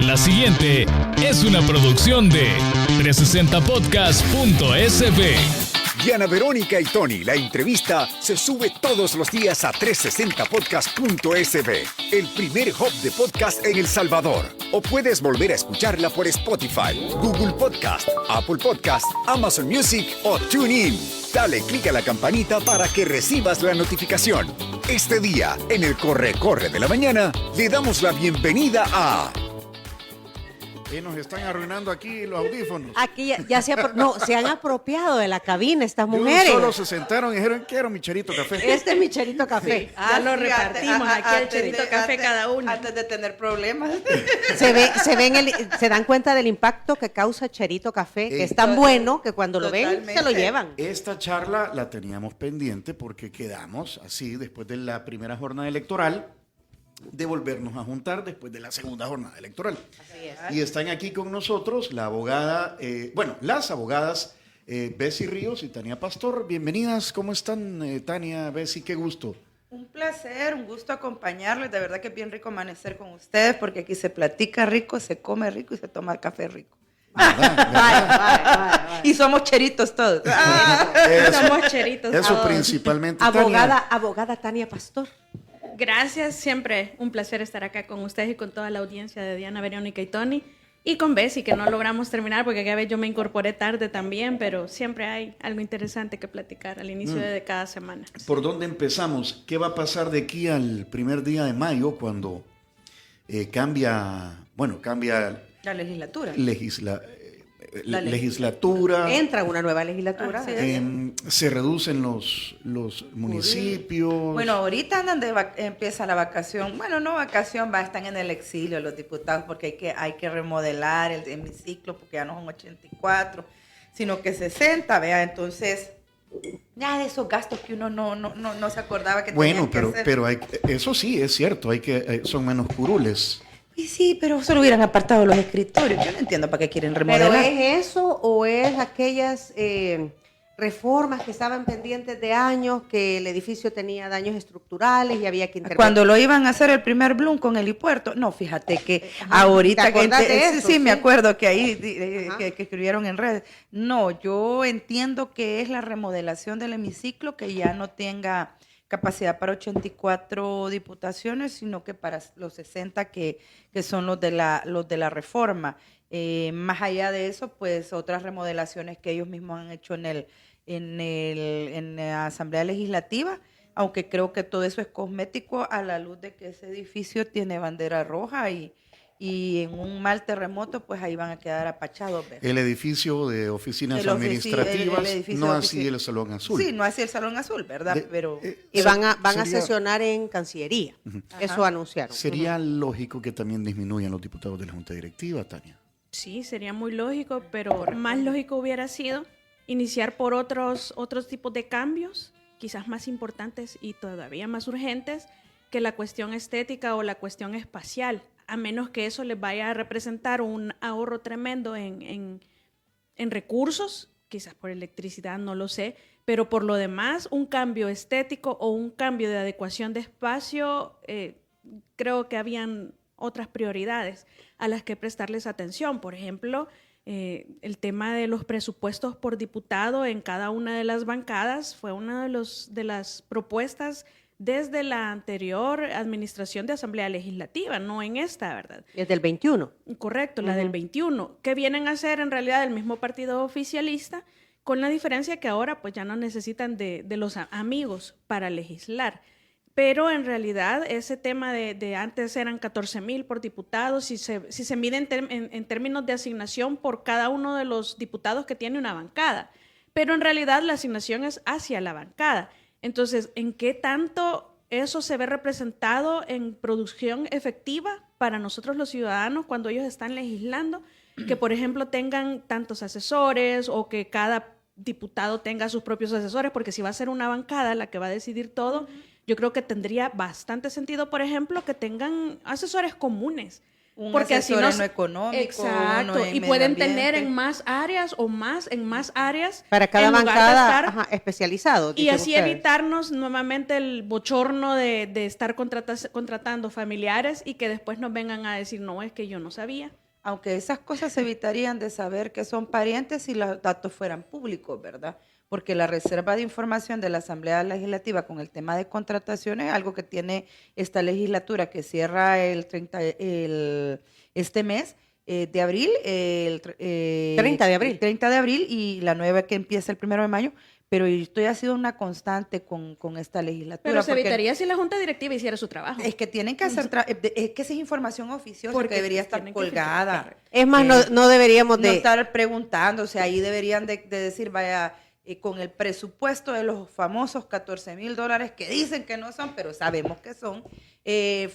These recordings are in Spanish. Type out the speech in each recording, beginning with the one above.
La siguiente es una producción de 360podcast.sb. Diana Verónica y Tony, la entrevista se sube todos los días a 360podcast.sb, el primer hub de podcast en El Salvador. O puedes volver a escucharla por Spotify, Google Podcast, Apple Podcast, Amazon Music o TuneIn. Dale clic a la campanita para que recibas la notificación. Este día, en el Corre de la Mañana, le damos la bienvenida a... Nos están arruinando aquí los audífonos. Aquí ya se han apropiado de la cabina estas mujeres. Solo se sentaron y dijeron, quiero mi Cherito Café. Este es mi Cherito Café. Ya lo repartimos aquí el Cherito Café cada uno. Antes de tener problemas. Se dan cuenta del impacto que causa Cherito Café, que es tan bueno que cuando lo ven, se lo llevan. Esta charla la teníamos pendiente porque quedamos así después de la primera jornada electoral de volvernos a juntar después de la segunda jornada electoral. Así es. Y están aquí con nosotros la abogada, las abogadas Bessie Ríos y Tania Pastor. Bienvenidas, ¿cómo están Tania, Bessie? Qué gusto. Un placer, un gusto acompañarlos. De verdad que es bien rico amanecer con ustedes porque aquí se platica rico, se come rico y se toma café rico. Vaya. Y somos cheritos todos. Somos cheritos Eso todos. principalmente, Abogada Tania Pastor. Gracias, siempre un placer estar acá con ustedes y con toda la audiencia de Diana, Verónica y Tony. Y con Bessie, que no logramos terminar porque cada vez yo me incorporé tarde también, pero siempre hay algo interesante que platicar al inicio de cada semana. ¿Por dónde empezamos? ¿Qué va a pasar de aquí al primer día de mayo cuando cambia La legislatura. legislatura? Entra una nueva legislatura. Se reducen los municipios. Bueno, ahorita empieza la vacación. Bueno, no vacación, están en el exilio los diputados porque hay que remodelar el hemiciclo porque ya no son 84, sino que 60, vea, entonces nada de esos gastos que uno no se acordaba que tenía que hacer. Pero eso sí es cierto, son menos curules. Y sí, pero solo hubieran apartado los escritorios. Yo no entiendo para qué quieren remodelar. ¿Pero es eso o es aquellas reformas que estaban pendientes de años, que el edificio tenía daños estructurales y había que intervenir? Cuando lo iban a hacer el primer Bloom con helipuerto, no, fíjate que ahorita... Sí, me acuerdo que ahí que escribieron en redes. No, yo entiendo que es la remodelación del hemiciclo, que ya no tenga capacidad para 84 diputaciones, sino que para los 60 que son los de la reforma. Más allá de eso, pues otras remodelaciones que ellos mismos han hecho en la Asamblea Legislativa, aunque creo que todo eso es cosmético a la luz de que ese edificio tiene bandera roja y en un mal terremoto, pues ahí van a quedar apachados. ¿Verdad? El edificio de oficinas administrativas, no así el Salón Azul. Sí, no así el Salón Azul, ¿verdad? Y van a sesionar en Cancillería. Eso anunciaron. ¿Sería lógico que también disminuyan los diputados de la Junta Directiva, Tania? Sí, sería muy lógico, pero más lógico hubiera sido iniciar por otros tipos de cambios, quizás más importantes y todavía más urgentes que la cuestión estética o la cuestión espacial, a menos que eso les vaya a representar un ahorro tremendo en recursos, quizás por electricidad, no lo sé, pero por lo demás, un cambio estético o un cambio de adecuación de espacio, creo que habían otras prioridades a las que prestarles atención. Por ejemplo, el tema de los presupuestos por diputado en cada una de las bancadas fue una de las propuestas desde la anterior administración de Asamblea Legislativa, no en esta, ¿verdad? Desde el 21. Correcto, la del 21, que vienen a ser en realidad el mismo partido oficialista, con la diferencia que ahora pues ya no necesitan de los amigos para legislar. Pero en realidad ese tema de antes eran 14,000 por diputado, si se mide en términos de asignación por cada uno de los diputados que tiene una bancada. Pero en realidad la asignación es hacia la bancada. Entonces, ¿en qué tanto eso se ve representado en producción efectiva para nosotros los ciudadanos cuando ellos están legislando? Que, por ejemplo, tengan tantos asesores o que cada diputado tenga sus propios asesores, porque si va a ser una bancada la que va a decidir todo, yo creo que tendría bastante sentido, por ejemplo, que tengan asesores comunes porque así asesor no en lo económico, exacto, uno en y medio pueden ambiente. tener en más áreas para cada en lugar de bancada estar- especializado. y dicen así ustedes. evitarnos nuevamente el bochorno de estar contratando familiares y que después nos vengan a decir, no, es que yo no sabía. Aunque esas cosas se evitarían de saber que son parientes si los datos fueran públicos, ¿verdad? Porque la reserva de información de la Asamblea Legislativa con el tema de contrataciones es algo que tiene esta legislatura que cierra este mes de abril, 30 de abril. 30 de abril y la nueva que empieza el 1 de mayo. Pero esto ha sido una constante con esta legislatura. Pero se porque evitaría si la Junta Directiva hiciera su trabajo. es que tienen que hacer, es que esa es información oficiosa Porque que debería estar tienen que colgada. filtrar. Es más, no deberíamos No de... estar preguntándose, ahí deberían de decir, vaya, con el presupuesto de los famosos $14,000 que dicen que no son, pero sabemos que son,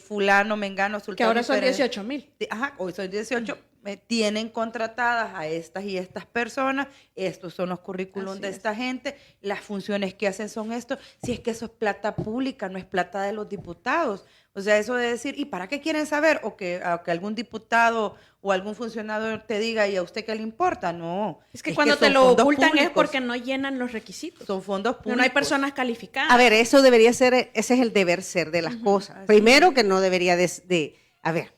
fulano, mengano, sultano. Que ahora son Pérez, 18,000. Ajá, hoy son 18. Tienen contratadas a estas y estas personas, estos son los currículums Así de es. esta gente, las funciones que hacen son esto, si es que eso es plata pública, no es plata de los diputados. O sea, eso de decir, ¿y para qué quieren saber? O que algún diputado o algún funcionario te diga, ¿y a usted qué le importa? No. Es que cuando te son lo fondos ocultan es públicos. porque no llenan los requisitos. Son fondos públicos. No hay personas calificadas. A ver, eso debería ser, ese es el deber ser de las cosas. así Primero que no debería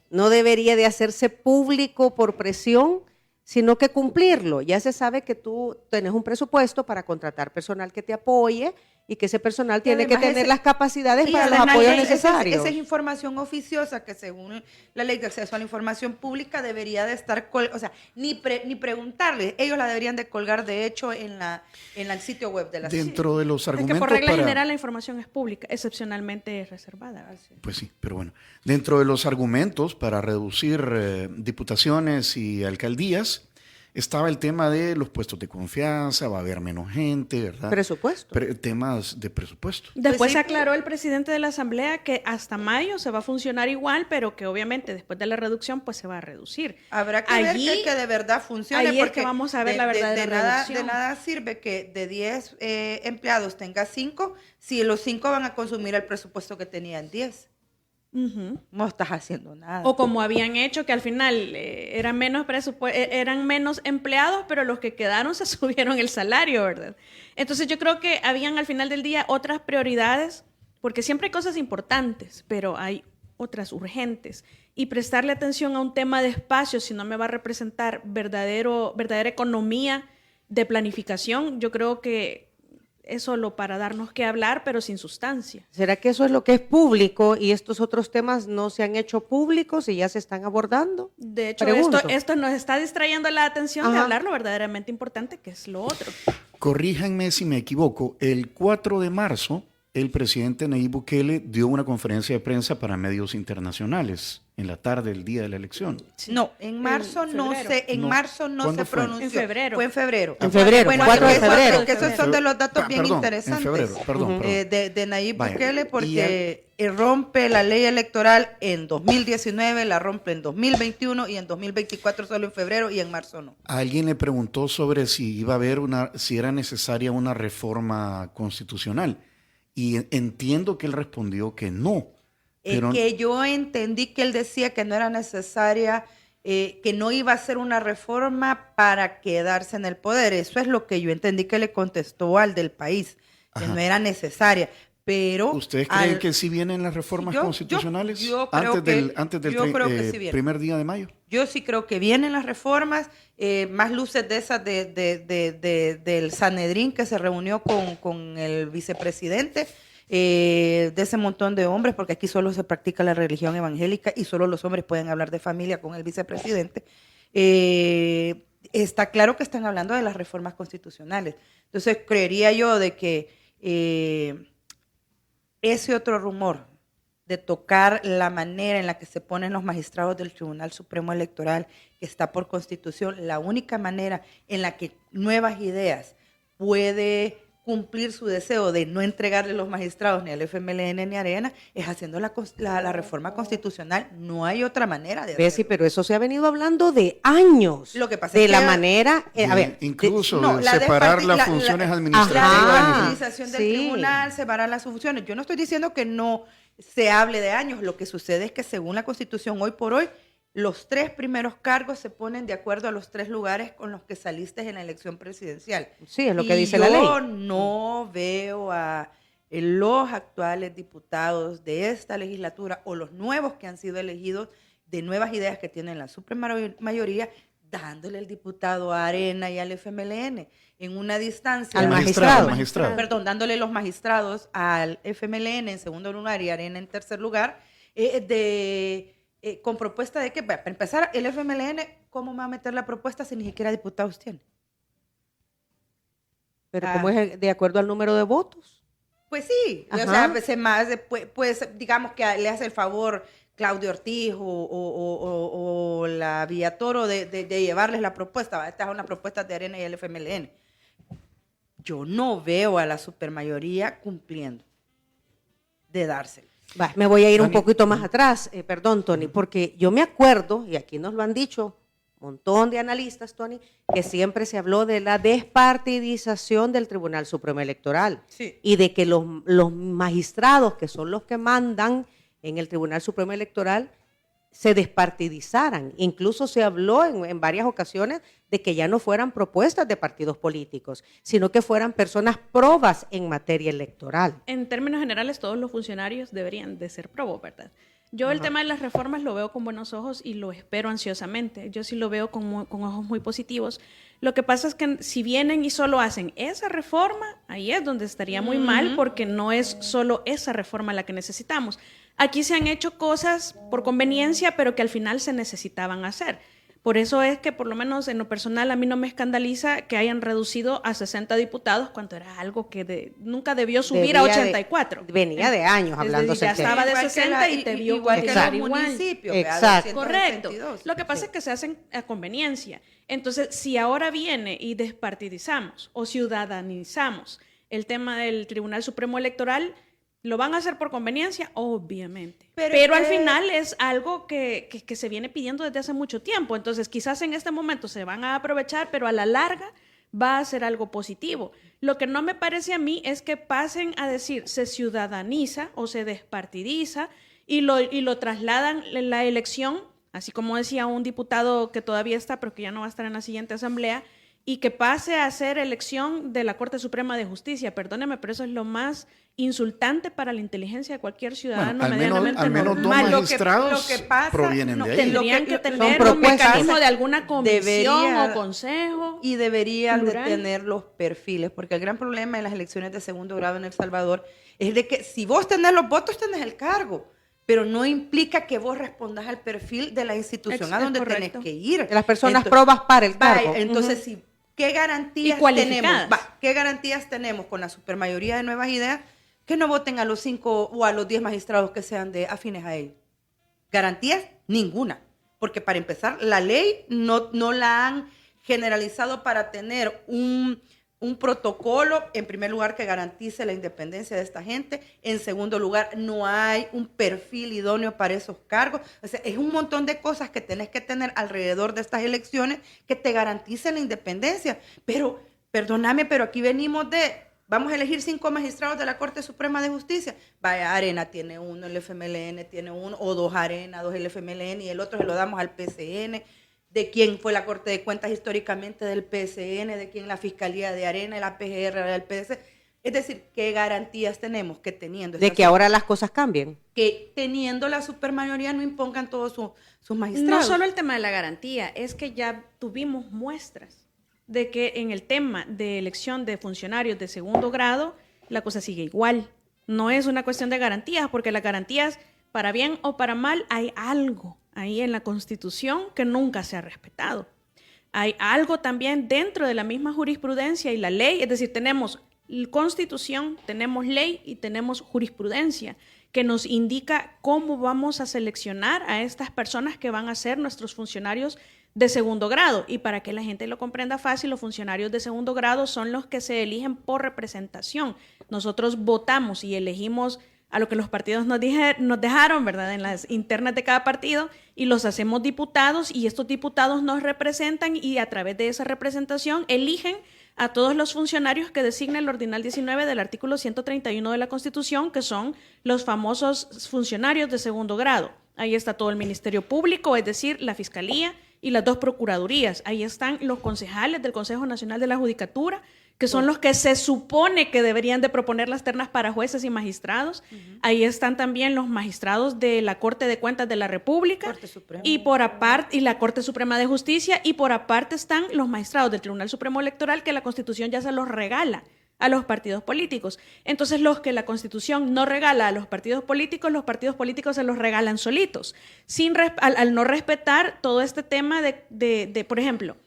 no debería de hacerse público por presión, sino que cumplirlo. Ya se sabe que tú tienes un presupuesto para contratar personal que te apoye y que ese personal tiene que además tener ese- las capacidades Y para los además, apoyos esa necesarios. es información oficiosa que según la ley de acceso a la información pública debería de estar, o sea, ni preguntarle, ellos la deberían de colgar de hecho en el sitio web de la Dentro de los Es que argumentos por regla para... general la información es pública, excepcionalmente es reservada. Pues sí, pero bueno, dentro de los argumentos para reducir diputaciones y alcaldías, estaba el tema de los puestos de confianza, va a haber menos gente, ¿verdad? Presupuesto. Temas de presupuesto. Después sí, aclaró el presidente de la Asamblea que hasta mayo se va a funcionar igual, pero que obviamente después de la reducción pues se va a reducir. Habrá que Allí- ver que de verdad funcione. ahí es porque que vamos a ver la verdadera reducción. de nada sirve que de 10 empleados tenga 5 si los 5 van a consumir el presupuesto que tenían 10. Ujú. No estás haciendo nada. O como habían hecho, que al final eran menos empleados, pero los que quedaron se subieron el salario, ¿verdad? Entonces yo creo que habían al final del día otras prioridades, porque siempre hay cosas importantes, pero hay otras urgentes. Y prestarle atención a un tema de espacio, si no me va a representar verdadera economía de planificación, yo creo que es solo para darnos que hablar, pero sin sustancia. ¿Será que eso es lo que es público y estos otros temas no se han hecho públicos y ya se están abordando? De hecho, Pregunto. esto nos está distrayendo la atención de Ajá. hablar lo verdaderamente importante, que es lo otro. Corríjanme si me equivoco, el 4 de marzo el presidente Nayib Bukele dio una conferencia de prensa para medios internacionales en la tarde del día de la elección. No, en marzo En no febrero. se, en No. marzo no ¿Cuándo se fue? pronunció. En febrero. Fue en febrero. En febrero, Bueno, 4 de que febrero. que esos son de los datos bien Perdón, interesantes. En febrero, perdón. De Nayib Vaya, Bukele y porque rompe la ley electoral en 2019, la rompe en 2021 y en 2024 solo en febrero y en marzo no. Alguien le preguntó sobre si iba a haber si era necesaria una reforma constitucional y entiendo que él respondió que no. Pero Que yo entendí que él decía que no era necesaria, que no iba a ser una reforma para quedarse en el poder. Eso es lo que yo entendí que le contestó al del país, que Ajá. no era necesaria. Pero ¿ustedes creen que sí vienen las reformas constitucionales yo creo antes del yo creo que sí vienen. primer día de mayo? Yo sí creo que vienen las reformas, más luces de esas del Sanedrín que se reunió con el vicepresidente, de ese montón de hombres, porque aquí solo se practica la religión evangélica y solo los hombres pueden hablar de familia con el vicepresidente. Está claro que están hablando de las reformas constitucionales. Entonces, creería yo de que ese otro rumor de tocar la manera en la que se ponen los magistrados del Tribunal Supremo Electoral, que está por Constitución, la única manera en la que Nuevas Ideas puede cumplir su deseo de no entregarle los magistrados ni al FMLN ni a Arena, es haciendo la reforma constitucional. No hay otra manera de Bessie, hacerlo. pero eso se ha venido hablando de años. Lo que pasa de es la que- manera, a ver, Incluso no, de la separar desparti- las la- funciones la- administrativas. La Ajá. utilización del Sí. tribunal, separar las funciones. Yo no estoy diciendo que no se hable de años. Lo que sucede es que según la Constitución, hoy por hoy, los 3 primeros cargos se ponen de acuerdo a los 3 lugares con los que saliste en la elección presidencial. Sí, es lo que dice la ley. Yo no veo a los actuales diputados de esta legislatura o los nuevos que han sido elegidos de nuevas ideas que tienen la suprema mayoría dándole el diputado a Arena y al FMLN en una distancia. Al magistrado. Perdón, dándole los magistrados al FMLN en segundo lugar y Arena en tercer lugar, con propuesta de que, para empezar, el FMLN, ¿cómo me va a meter la propuesta si ni siquiera diputados tiene? Pero ¿cómo es de acuerdo al número de votos? Pues sí, o sea, pues digamos que le hace el favor Claudio Ortiz o la Villatoro de llevarles la propuesta. Esta es una propuesta de Arena y el FMLN. Yo no veo a la supermayoría cumpliendo de dárselo. Me voy a ir un poquito más atrás, perdón, Tony, porque yo me acuerdo, y aquí nos lo han dicho un montón de analistas, Tony, que siempre se habló de la despartidización del Tribunal Supremo Electoral, sí, y de que los magistrados, que son los que mandan en el Tribunal Supremo Electoral, se despartidizaran. Incluso se habló en varias ocasiones de que ya no fueran propuestas de partidos políticos, sino que fueran personas probas en materia electoral. En términos generales, todos los funcionarios deberían de ser probos, ¿verdad? Yo el tema de las reformas lo veo con buenos ojos y lo espero ansiosamente. Yo sí lo veo con ojos muy positivos. Lo que pasa es que si vienen y solo hacen esa reforma, ahí es donde estaría muy mal, porque no es solo esa reforma la que necesitamos. Aquí se han hecho cosas por conveniencia, pero que al final se necesitaban hacer. Por eso es que, por lo menos en lo personal, a mí no me escandaliza que hayan reducido a 60 diputados, cuando era algo que nunca debió subir a 84. Venía de años hablándose. Ya estaba de 60 y te vio igual que los municipios. Exacto. Correcto. Lo que pasa es que se hacen a conveniencia. Entonces, si ahora viene y despartidizamos o ciudadanizamos el tema del Tribunal Supremo Electoral, ¿lo van a hacer por conveniencia? Obviamente. Pero al final es algo que se viene pidiendo desde hace mucho tiempo. Entonces, quizás en este momento se van a aprovechar, pero a la larga va a ser algo positivo. Lo que no me parece a mí es que pasen a decir se ciudadaniza o se despartidiza y lo trasladan en la elección, así como decía un diputado que todavía está, pero que ya no va a estar en la siguiente asamblea, y que pase a ser elección de la Corte Suprema de Justicia. Perdóneme, pero eso es lo más insultante para la inteligencia de cualquier ciudadano medianamente al menos normal. dos magistrados lo que pasa, provienen de ahí. Tendrían que tener un mecanismo de alguna comisión o consejo. Y deberían plural. de tener los perfiles, porque el gran problema en las elecciones de segundo grado en El Salvador es de que si vos tenés los votos, tenés el cargo, pero no implica que vos respondas al perfil de la institución a donde tenés que ir. Las personas probas para el cargo. Entonces, ¿qué garantías tenemos? ¿Qué garantías tenemos con la supermayoría de nuevas ideas que no voten a los 5 o a los 10 magistrados que sean afines a ellos? Garantías ninguna, porque para empezar, la ley no la han generalizado para tener un protocolo, en primer lugar, que garantice la independencia de esta gente. En segundo lugar, no hay un perfil idóneo para esos cargos. O sea, es un montón de cosas que tenés que tener alrededor de estas elecciones que te garanticen la independencia. Pero, perdóname, pero aquí venimos vamos a elegir 5 magistrados de la Corte Suprema de Justicia. Vaya, Arena tiene uno, el FMLN tiene uno, o 2 Arena, 2 el FMLN, y el otro se lo damos al PCN. De quién fue la Corte de Cuentas históricamente del PSN, de quién la Fiscalía de Arena, la PGR del PDC. Es decir, ¿qué garantías tenemos que teniendo? De que ahora las cosas cambien. Que teniendo la supermayoría no impongan todos sus magistrados. No solo el tema de la garantía, es que ya tuvimos muestras de que en el tema de elección de funcionarios de segundo grado, la cosa sigue igual. No es una cuestión de garantías, porque las garantías, para bien o para mal, hay algo ahí en la Constitución que nunca se ha respetado. Hay algo también dentro de la misma jurisprudencia y la ley, es decir, tenemos Constitución, tenemos ley y tenemos jurisprudencia que nos indica cómo vamos a seleccionar a estas personas que van a ser nuestros funcionarios de segundo grado. Y para que la gente lo comprenda fácil, los funcionarios de segundo grado son los que se eligen por representación. Nosotros votamos y elegimos a lo que los partidos nos dejaron, ¿verdad?, en las internas de cada partido, y los hacemos diputados, y estos diputados nos representan, y a través de esa representación eligen a todos los funcionarios que designa el ordinal 19 del artículo 131 de la Constitución, que son los famosos funcionarios de segundo grado. ahí está todo el Ministerio Público, es decir, la Fiscalía y las 2 Procuradurías. Ahí están los concejales del Consejo Nacional de la Judicatura, que son los que se supone que deberían de proponer las ternas para jueces y magistrados. Ahí están también los magistrados de la Corte de Cuentas de la República y la Corte Suprema de Justicia, y por aparte están los magistrados del Tribunal Supremo Electoral, que la Constitución ya se los regala a los partidos políticos. Entonces, los que la Constitución no regala a los partidos políticos se los regalan solitos, al no respetar todo este tema de, por ejemplo,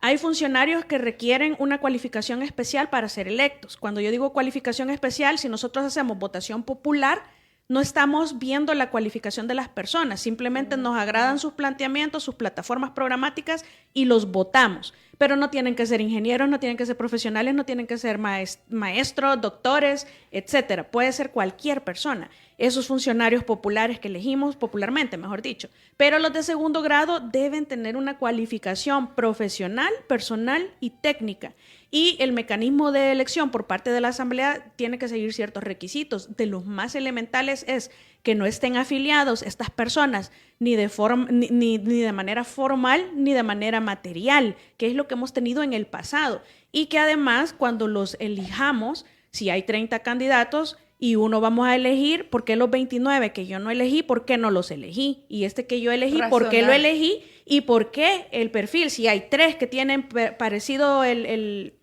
hay funcionarios que requieren una cualificación especial para ser electos. Cuando yo digo cualificación especial, si nosotros hacemos votación popular, no estamos viendo la cualificación de las personas, simplemente nos agradan sus planteamientos, sus plataformas programáticas y los votamos. Pero no tienen que ser ingenieros, no tienen que ser profesionales, no tienen que ser maestros, doctores, etcétera. Puede ser cualquier persona. Esos funcionarios populares que elegimos, popularmente, mejor dicho. Pero los de segundo grado deben tener una cualificación profesional, personal y técnica. Y el mecanismo de elección por parte de la Asamblea tiene que seguir ciertos requisitos. De los más elementales es que no estén afiliados estas personas ni de manera formal ni de manera material, que es lo que hemos tenido en el pasado. Y que además, cuando los elijamos, si hay 30 candidatos y uno vamos a elegir, ¿por qué los 29 que yo no elegí? ¿Por qué no los elegí? Y este que yo elegí, ¿por qué lo elegí? ¿Y por qué el perfil? Si hay 3 que tienen parecido el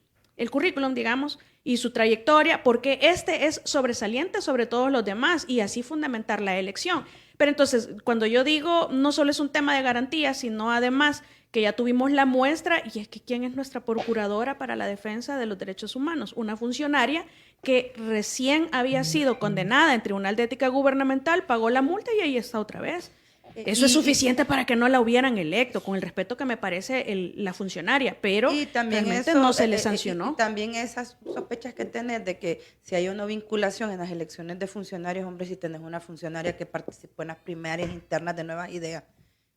currículum, digamos, y su trayectoria, porque este es sobresaliente sobre todos los demás, y así fundamentar la elección. Pero entonces, cuando yo digo, no solo es un tema de garantía, sino además que ya tuvimos la muestra, y es que ¿quién es nuestra procuradora para la defensa de los derechos humanos? Una funcionaria que recién había sido condenada en Tribunal de Ética Gubernamental, pagó la multa y ahí está otra vez. Eso es suficiente para que no la hubieran electo, con el respeto que me parece la funcionaria, pero realmente no se le sancionó. Y también esas sospechas que tenés de que si hay una vinculación en las elecciones de funcionarios, hombre, si tenés una funcionaria que participó en las primarias internas de Nuevas Ideas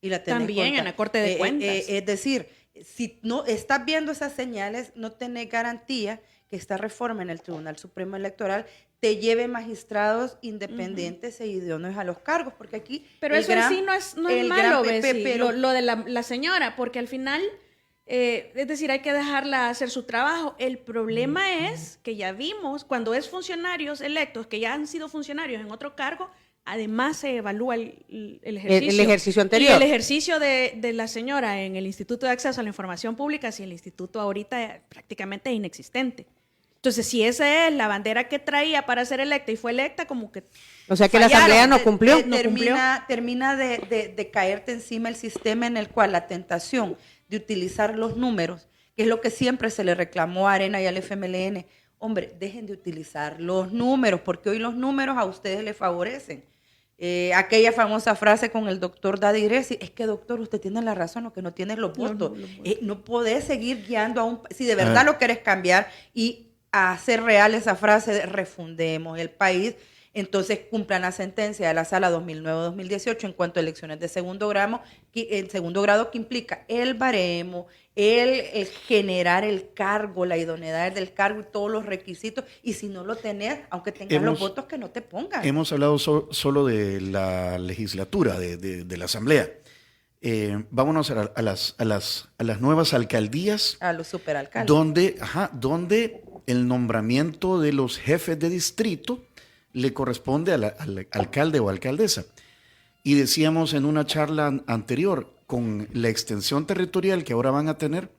y la tenés también en la Corte de Cuentas. Es decir, si no estás viendo esas señales, no tenés garantía que esta reforma en el Tribunal Supremo Electoral te lleve magistrados independientes e idóneos a los cargos, porque aquí... Pero eso en sí no es malo, pero lo de la señora, porque al final, es decir, hay que dejarla hacer su trabajo. El problema es que ya vimos, cuando es funcionarios electos, que ya han sido funcionarios en otro cargo, además se evalúa el ejercicio. El ejercicio anterior. Y el ejercicio de la señora en el Instituto de Acceso a la Información Pública, si el instituto ahorita prácticamente es inexistente. Entonces, si esa es la bandera que traía para ser electa y fue electa, como que... O sea, que la Asamblea no cumplió. Termina de caerte encima el sistema en el cual la tentación de utilizar los números, que es lo que siempre se le reclamó a Arena y al FMLN, hombre, dejen de utilizar los números, porque hoy los números a ustedes les favorecen. Aquella famosa frase con el doctor Daddy Greci, es que doctor, usted tiene la razón, lo que no tiene es los votos. No podés seguir guiando a un... Si de verdad lo querés cambiar y a hacer real esa frase de refundemos el país, entonces cumplan la sentencia de la Sala 2009-2018 en cuanto a elecciones de segundo grado, que implica el baremo, el generar el cargo, la idoneidad del cargo y todos los requisitos, y si no lo tenés, aunque tengas los votos, que no te pongan. Hemos hablado solo de la legislatura, de la Asamblea. Vámonos a las nuevas alcaldías. A los superalcaldes. Donde el nombramiento de los jefes de distrito le corresponde al alcalde o alcaldesa. Y decíamos en una charla anterior, con la extensión territorial que ahora van a tener,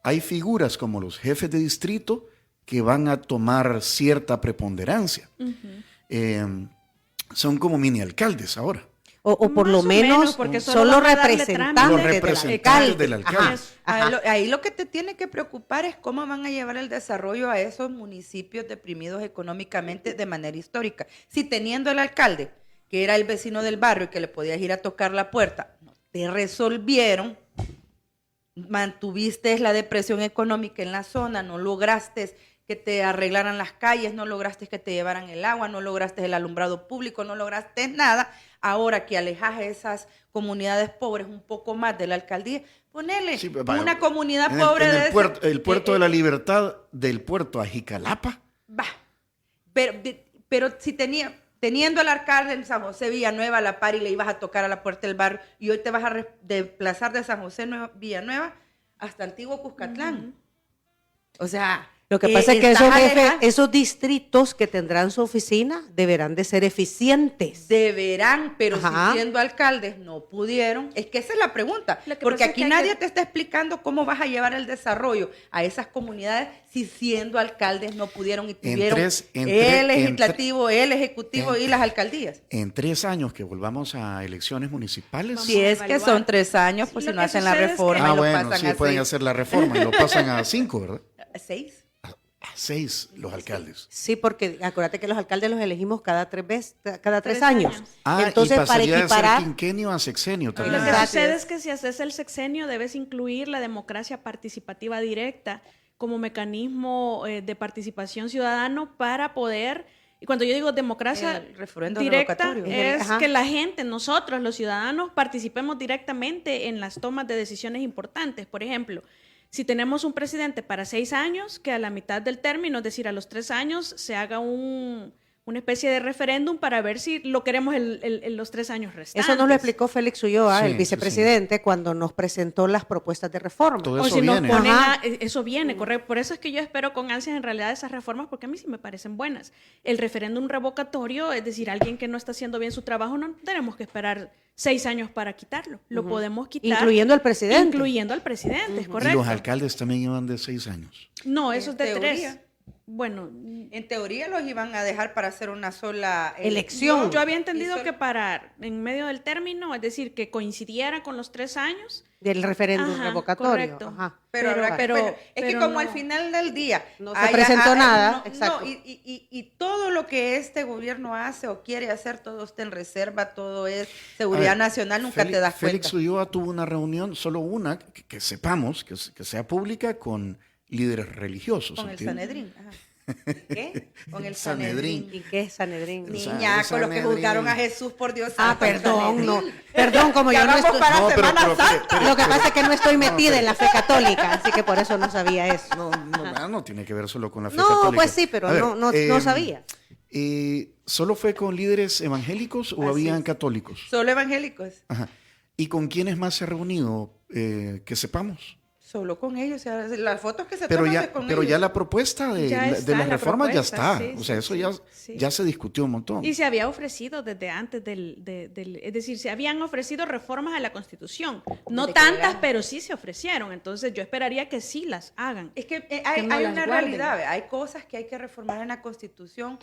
hay figuras como los jefes de distrito que van a tomar cierta preponderancia. Son como mini alcaldes ahora. O por lo menos porque son los representantes del alcalde. Ahí lo que te tiene que preocupar es cómo van a llevar el desarrollo a esos municipios deprimidos económicamente de manera histórica. Si teniendo el alcalde, que era el vecino del barrio y que le podías ir a tocar la puerta, no te resolvieron, mantuviste la depresión económica en la zona, no lograste que te arreglaran las calles, no lograste que te llevaran el agua, no lograste el alumbrado público, no lograste nada. Ahora que alejas a esas comunidades pobres un poco más de la alcaldía, ponele una comunidad pobre el puerto de la Libertad, del puerto a Jicalapa. Pero si tenía, teniendo el alcalde en San José Villanueva a la par y le ibas a tocar a la puerta del barrio y hoy te vas a desplazar de San José Villanueva hasta Antiguo Cuscatlán. O sea, lo que pasa es que esos distritos que tendrán su oficina deberán de ser eficientes. Deberán, pero si siendo alcaldes no pudieron. Es que esa es la pregunta. Porque aquí nadie te está explicando cómo vas a llevar el desarrollo a esas comunidades si siendo alcaldes no pudieron y tuvieron el legislativo, el ejecutivo y las alcaldías. En 3 años que volvamos a elecciones municipales. Si es que son 3 años, pues si no hacen la reforma y lo pasan a 6. Sí, pueden hacer la reforma y lo pasan a 5, ¿verdad? 6. 6 los alcaldes. Sí, porque acuérdate que los alcaldes los elegimos cada 3 años. Entonces, y pasaría para equiparar de ser quinquenio a sexenio también. Lo que sucede es que si haces el sexenio debes incluir la democracia participativa directa como mecanismo de participación ciudadano para poder, y cuando yo digo democracia directa, es que la gente, nosotros los ciudadanos, participemos directamente en las tomas de decisiones importantes. Por ejemplo, si tenemos un presidente para 6 años, que a la mitad del término, es decir, a los 3 años, se haga una especie de referéndum para ver si lo queremos en los 3 años restantes. Eso nos lo explicó Félix Ulloa, el vicepresidente, cuando nos presentó las propuestas de reforma. Todo eso viene. Eso viene, correcto. Por eso es que yo espero con ansias en realidad esas reformas, porque a mí sí me parecen buenas. El referéndum revocatorio, es decir, alguien que no está haciendo bien su trabajo, no tenemos que esperar 6 años para quitarlo. Lo podemos quitar. Incluyendo al presidente. Incluyendo al presidente, es correcto. Y los alcaldes también iban de 6 años. No, eso es de 3. Bueno, en teoría los iban a dejar para hacer una sola elección. Yo había entendido que para en medio del término, es decir, que coincidiera con los 3 años del referéndum revocatorio. Correcto. Pero es que como al final del día no se presentó nada. Exacto. Y todo lo que este gobierno hace o quiere hacer, todo está en reserva, todo es seguridad nacional, nunca te das cuenta. Félix Ulloa tuvo una reunión, solo una, que sepamos, que sea pública, con líderes religiosos. Con el Sanedrín. ¿Qué? Con el Sanedrín. ¿Y qué es Sanedrín? Niña, con los que juzgaron a Jesús, por Dios. Perdón, no. Perdón, como yo no estoy... Lo que pasa es que no estoy metida en la fe católica, así que por eso no sabía eso. No tiene que ver solo con la fe católica. No, pues sí, pero no sabía. ¿Solo fue con líderes evangélicos o habían católicos? Solo evangélicos. Ajá. ¿Y con quiénes más se ha reunido? Que sepamos. Solo con ellos, o sea, las fotos que se toman con ellos. Pero ya la propuesta de las reformas ya está, sí, o sea, eso ya se discutió un montón. Y se había ofrecido desde antes es decir, se habían ofrecido reformas a la Constitución, no tantas, pero sí se ofrecieron, entonces yo esperaría que sí las hagan. Es que hay una realidad, hay cosas que hay que reformar en la Constitución,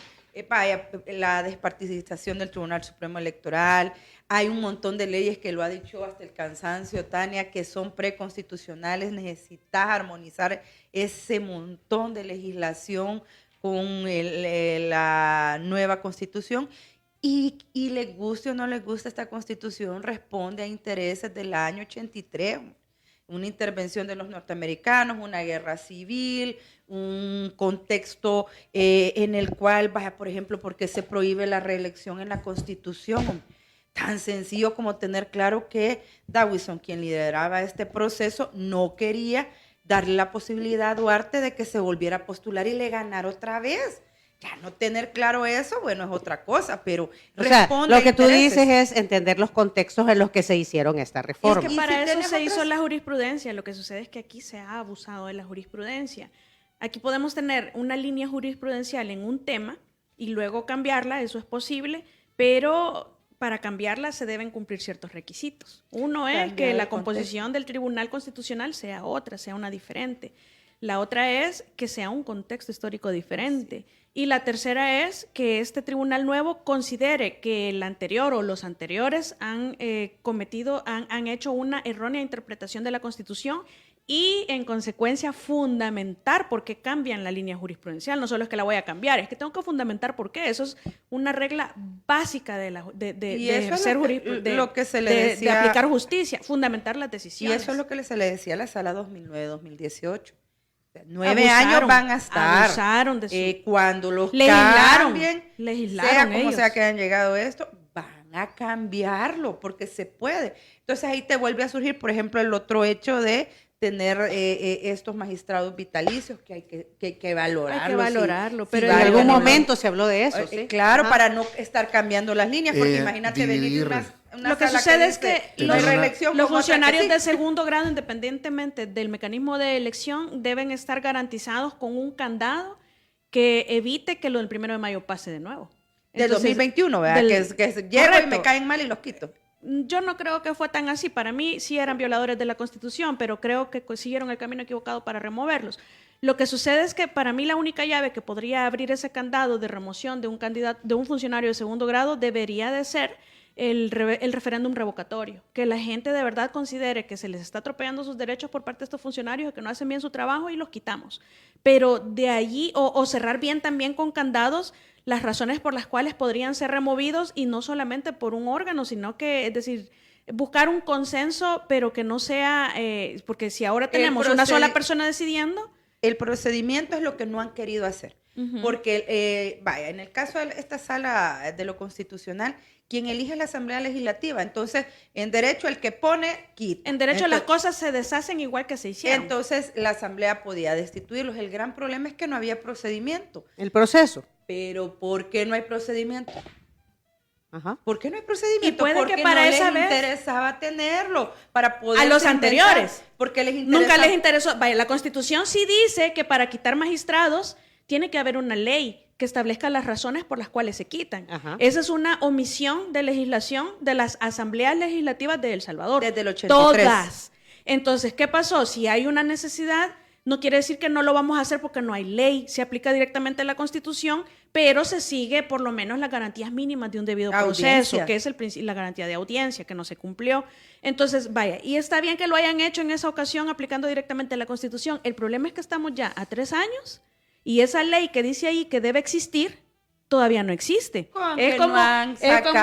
la despartidización del Tribunal Supremo Electoral, hay un montón de leyes que lo ha dicho hasta el cansancio, Tania, que son preconstitucionales. Necesitas armonizar ese montón de legislación con la nueva Constitución. Y les guste o no les guste esta Constitución, responde a intereses del año 83. Una intervención de los norteamericanos, una guerra civil, un contexto en el cual, por ejemplo, ¿por qué se prohíbe la reelección en la Constitución? Tan sencillo como tener claro que Dawison, quien lideraba este proceso, no quería darle la posibilidad a Duarte de que se volviera a postular y le ganara otra vez. Ya no tener claro eso, bueno, es otra cosa, pero responde lo que tú dices es entender los contextos en los que se hicieron estas reformas. Es que para eso se hizo la jurisprudencia. Lo que sucede es que aquí se ha abusado de la jurisprudencia. Aquí podemos tener una línea jurisprudencial en un tema y luego cambiarla, eso es posible, pero para cambiarla se deben cumplir ciertos requisitos. Uno es que la composición del Tribunal Constitucional sea otra, sea una diferente. La otra es que sea un contexto histórico diferente. Sí. Y la tercera es que este tribunal nuevo considere que el anterior o los anteriores han hecho una errónea interpretación de la Constitución y, en consecuencia, fundamentar por qué cambian la línea jurisprudencial. No solo es que la voy a cambiar, es que tengo que fundamentar por qué. Eso es una regla básica de aplicar justicia, fundamentar las decisiones. Y eso es lo que se le decía a la Sala 2009-2018. 9 años van a estar. Abusaron de cuando los legislaron sea como ellos. Sea que hayan llegado a esto, van a cambiarlo porque se puede. Entonces ahí te vuelve a surgir, por ejemplo, el otro hecho de tener estos magistrados vitalicios que hay que valorarlo. Hay que valorarlo, pero en algún momento se habló de eso, ¿sí? Claro, para no estar cambiando las líneas, porque imagínate venir lo que sucede es que los funcionarios de segundo grado, independientemente del mecanismo de elección, deben estar garantizados con un candado que evite que lo del 1 de mayo pase de nuevo. Del 2021, ¿verdad? Que llego y me caen mal y los quito. Yo no creo que fue tan así. Para mí sí eran violadores de la Constitución, pero creo que siguieron el camino equivocado para removerlos. Lo que sucede es que para mí la única llave que podría abrir ese candado de remoción de un candidato, de un funcionario de segundo grado, debería de ser el referéndum revocatorio, que la gente de verdad considere que se les está atropellando sus derechos por parte de estos funcionarios, que no hacen bien su trabajo y los quitamos. Pero de allí, o cerrar bien también con candados las razones por las cuales podrían ser removidos, y no solamente por un órgano, sino que, es decir, buscar un consenso, pero que no sea, porque si ahora tenemos una sola persona decidiendo. El procedimiento es lo que no han querido hacer. Porque, en el caso de esta sala de lo constitucional, quien elige es la Asamblea Legislativa. Entonces, en derecho, el que pone, quita. En derecho, las cosas se deshacen igual que se hicieron. Entonces, la Asamblea podía destituirlos. El gran problema es que no había procedimiento. El proceso. Pero, ¿por qué no hay procedimiento? Ajá. ¿Por qué no hay procedimiento? Y puede porque que para no esa les vez interesaba tenerlo para poder a los anteriores. Porque nunca les interesó. Vaya, la Constitución sí dice que para quitar magistrados tiene que haber una ley que establezca las razones por las cuales se quitan. Ajá. Esa es una omisión de legislación de las asambleas legislativas de El Salvador. Desde el 83. Todas. Entonces, ¿qué pasó? Si hay una necesidad, no quiere decir que no lo vamos a hacer porque no hay ley. Se aplica directamente la Constitución, pero se sigue por lo menos las garantías mínimas de un debido proceso, que es la garantía de audiencia, que no se cumplió. Entonces, vaya, y está bien que lo hayan hecho en esa ocasión aplicando directamente la Constitución. El problema es que estamos ya a 3 años y esa ley que dice ahí que debe existir todavía no existe. Es como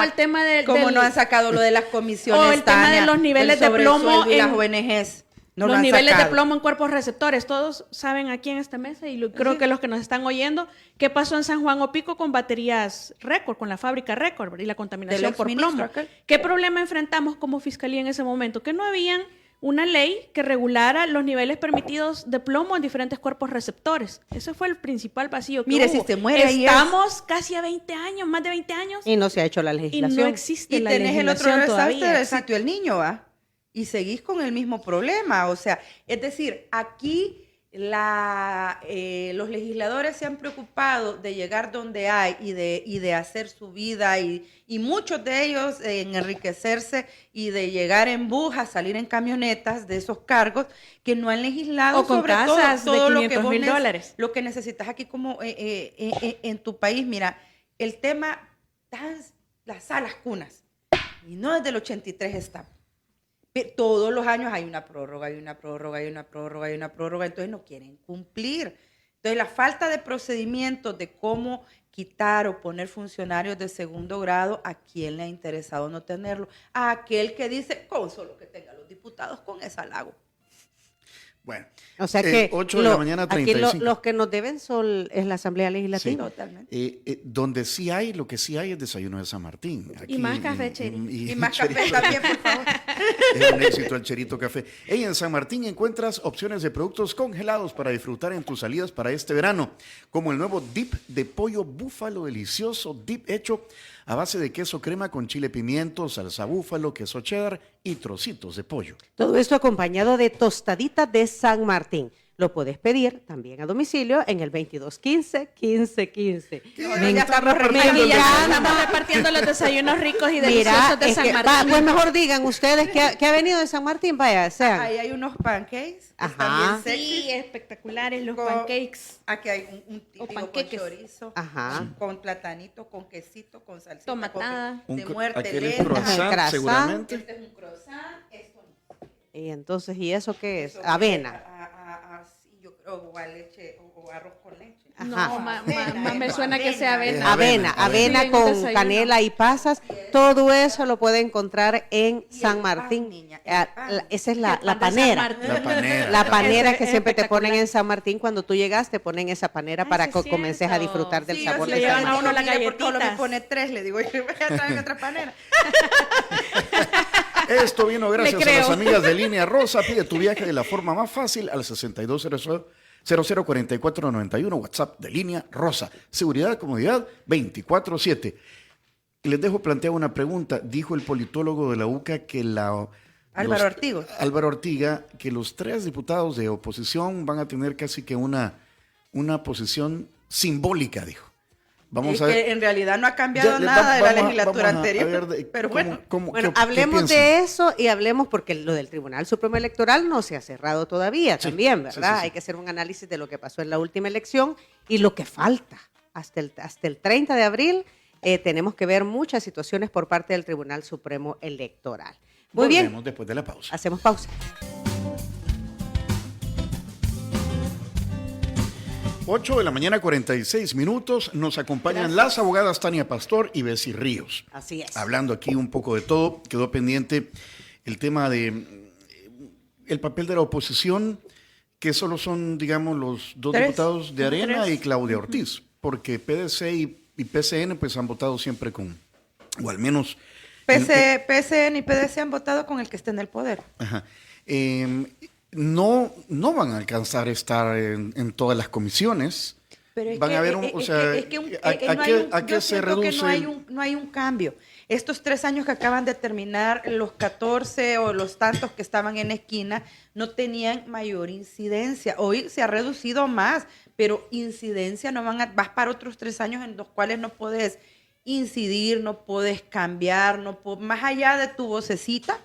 el tema no han sacado lo de las comisiones. O el tema de los niveles de plomo en las ONGs. Los niveles de plomo en cuerpos receptores. Todos saben aquí en esta mesa, y creo que los que nos están oyendo, qué pasó en San Juan Opico con baterías récord, con la fábrica récord y la contaminación por plomo. ¿Qué problema enfrentamos como fiscalía en ese momento? Que no habían una ley que regulara los niveles permitidos de plomo en diferentes cuerpos receptores. Ese fue el principal vacío que hubo. Si se muere Estamos casi a 20 años, más de 20 años. Y no se ha hecho la legislación. Y no existe la legislación todavía. Y tenés el otro todavía. del sitio El Niño, ¿va? Y seguís con el mismo problema. O sea, es decir, aquí los legisladores se han preocupado de llegar donde hay y de hacer su vida y muchos de ellos en enriquecerse y de llegar en bus a salir en camionetas de esos cargos que no han legislado o con sobre casas todo de $500,000. Lo que necesitas aquí como en tu país. Mira, el tema, las salas cunas, y no desde el 83 está. Todos los años hay una prórroga, entonces no quieren cumplir. Entonces la falta de procedimientos de cómo quitar o poner funcionarios de segundo grado, ¿a quién le ha interesado no tenerlo? A aquel que dice, con solo que tenga los diputados con ese halago. Bueno, o sea que 8 de la mañana, 35. Aquí los que nos deben es la Asamblea Legislativa. Sí, totalmente. Donde sí hay, lo que sí hay es desayuno de San Martín. Aquí, y más café, Cheri. Y más café también, por favor. Es un éxito el Cherito Café. En San Martín encuentras opciones de productos congelados para disfrutar en tus salidas para este verano, como el nuevo dip de pollo búfalo delicioso, dip hecho a base de queso crema con chile pimiento, salsa búfalo, queso cheddar y trocitos de pollo. Todo esto acompañado de tostadita de San Martín. Lo puedes pedir también a domicilio en el 2215-1515. Ya estamos repartiendo los desayunos ricos y deliciosos de San Martín. Pues mejor digan ustedes que ha venido de San Martín, vaya, sean. Ahí hay unos pancakes. Ajá. Sí, espectaculares los pancakes. Aquí hay un típico con chorizo, con platanito, con quesito, con salsita, tomatada, de muerte aquel lenta. croissant, seguramente. Este es un croissant, esto no. Y entonces, ¿y eso qué es? Avena. Yo creo, o leche, o arroz con leche. No, más me suena que sea avena. Avena con canela y pasas. Todo eso lo puede encontrar en San Martín. Esa es la panera. La panera que siempre te ponen en San Martín. Cuando tú llegas, te ponen esa panera para que comiences a disfrutar del sabor de San Martín. A uno las galletitas. Por todo lo me pone 3, le digo, yo voy a traer otra panera. Esto vino gracias a las amigas de Línea Rosa. Pide tu viaje de la forma más fácil al 6200-004491, WhatsApp de Línea Rosa. Seguridad, comodidad, 24/7. Y les dejo plantear una pregunta. Dijo el politólogo de la UCA que Álvaro Ortiga, que los 3 diputados de oposición van a tener casi que una posición simbólica, dijo. Vamos a ver. Que en realidad no ha cambiado nada de la legislatura anterior. Pero bueno, hablemos de eso y hablemos, porque lo del Tribunal Supremo Electoral no se ha cerrado todavía también, ¿verdad? Sí. Hay que hacer un análisis de lo que pasó en la última elección y lo que falta. Hasta el 30 de abril tenemos que ver muchas situaciones por parte del Tribunal Supremo Electoral. Muy bien. Volvemos después de la pausa. Hacemos pausa. 8 de la mañana, 46 minutos. Nos acompañan las abogadas Tania Pastor y Bessie Ríos. Así es. Hablando aquí un poco de todo, quedó pendiente el tema de el papel de la oposición, que solo son, digamos, los 2 diputados de Arena y Claudia Ortiz, porque PDC y PCN pues han votado siempre con, o al menos... PCN y PDC han votado con el que esté en el poder. Ajá. No van a alcanzar a estar en todas las comisiones. Pero van a ver ¿a qué se reduce? No hay un cambio. Estos 3 años que acaban de terminar, los 14 o los tantos que estaban en esquina, no tenían mayor incidencia. Hoy se ha reducido más, pero incidencia vas para otros 3 años en los cuales no puedes incidir, no puedes cambiar, más allá de tu vocecita,